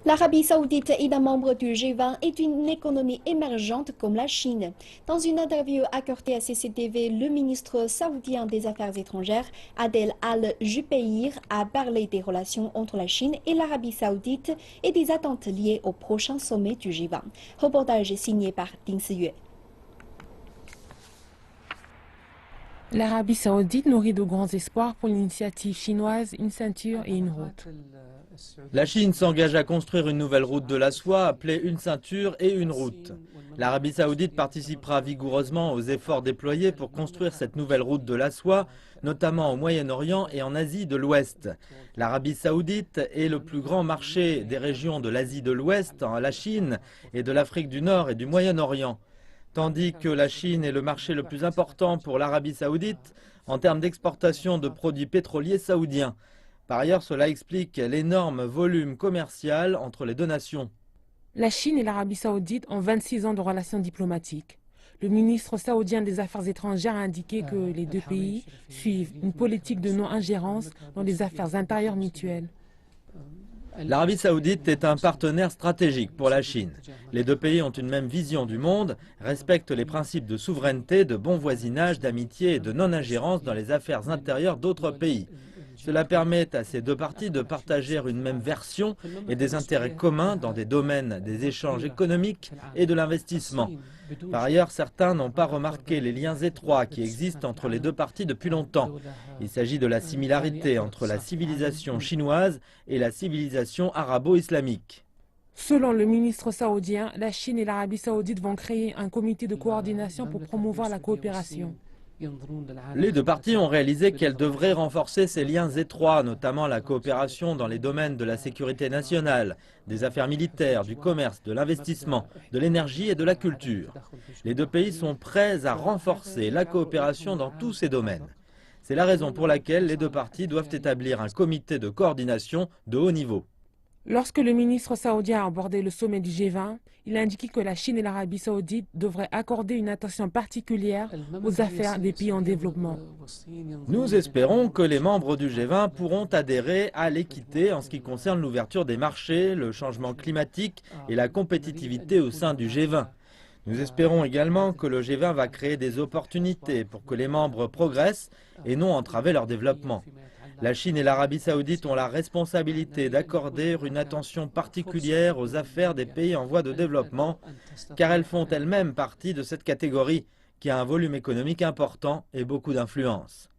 L'Arabie saoudite est un membre du G20 et d'une économie émergente comme la Chine. Dans une interview accordée à CCTV, le ministre saoudien des Affaires étrangères, Adel Al-Jubeir, a parlé des relations entre la Chine et l'Arabie saoudite et des attentes liées au prochain sommet du G20. Reportage signé par Ding Siyue. L'Arabie saoudite nourrit de grands espoirs pour l'initiative chinoise, une ceinture et une route. La Chine s'engage à construire une nouvelle route de la soie appelée une ceinture et une route. L'Arabie saoudite participera vigoureusement aux efforts déployés pour construire cette nouvelle route de la soie, notamment au Moyen-Orient et en Asie de l'Ouest. L'Arabie saoudite est le plus grand marché des régions de l'Asie de l'Ouest, la Chine, et de l'Afrique du Nord et du Moyen-Orient. Tandis que la Chine est le marché le plus important pour l'Arabie saoudite en termes d'exportation de produits pétroliers saoudiens. Par ailleurs, cela explique l'énorme volume commercial entre les deux nations. La Chine et l'Arabie saoudite ont 26 ans de relations diplomatiques. Le ministre saoudien des Affaires étrangères a indiqué que les deux pays suivent une politique de non-ingérence dans les affaires intérieures mutuelles. L'Arabie saoudite est un partenaire stratégique pour la Chine. Les deux pays ont une même vision du monde, respectent les principes de souveraineté, de bon voisinage, d'amitié et de non-ingérence dans les affaires intérieures d'autres pays. Cela permet à ces deux parties de partager une même version et des intérêts communs dans des domaines des échanges économiques et de l'investissement. Par ailleurs, certains n'ont pas remarqué les liens étroits qui existent entre les deux parties depuis longtemps. Il s'agit de la similarité entre la civilisation chinoise et la civilisation arabo-islamique. Selon le ministre saoudien, la Chine et l'Arabie saoudite vont créer un comité de coordination pour promouvoir la coopération. Les deux parties ont réalisé qu'elles devraient renforcer ces liens étroits, notamment la coopération dans les domaines de la sécurité nationale, des affaires militaires, du commerce, de l'investissement, de l'énergie et de la culture. Les deux pays sont prêts à renforcer la coopération dans tous ces domaines. C'est la raison pour laquelle les deux parties doivent établir un comité de coordination de haut niveau. Lorsque le ministre saoudien a abordé le sommet du G20, il a indiqué que la Chine et l'Arabie saoudite devraient accorder une attention particulière aux affaires des pays en développement. Nous espérons que les membres du G20 pourront adhérer à l'équité en ce qui concerne l'ouverture des marchés, le changement climatique et la compétitivité au sein du G20. Nous espérons également que le G20 va créer des opportunités pour que les membres progressent et non entraver leur développement. La Chine et l'Arabie saoudite ont la responsabilité d'accorder une attention particulière aux affaires des pays en voie de développement, car elles font elles-mêmes partie de cette catégorie qui a un volume économique important et beaucoup d'influence.